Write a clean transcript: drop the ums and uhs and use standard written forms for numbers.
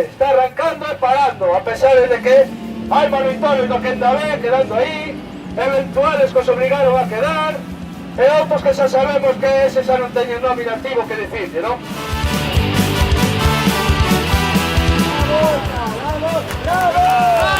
está arrancando e parando, a pesar de que hai manuitones do que enda ben, quedando aí, eventuales que os obrigaron a quedar, e outros que xa sabemos que ese xa non teñen nominativo que dicirle, non? ¡Bravo! ¡Bravo! ¡Bravo!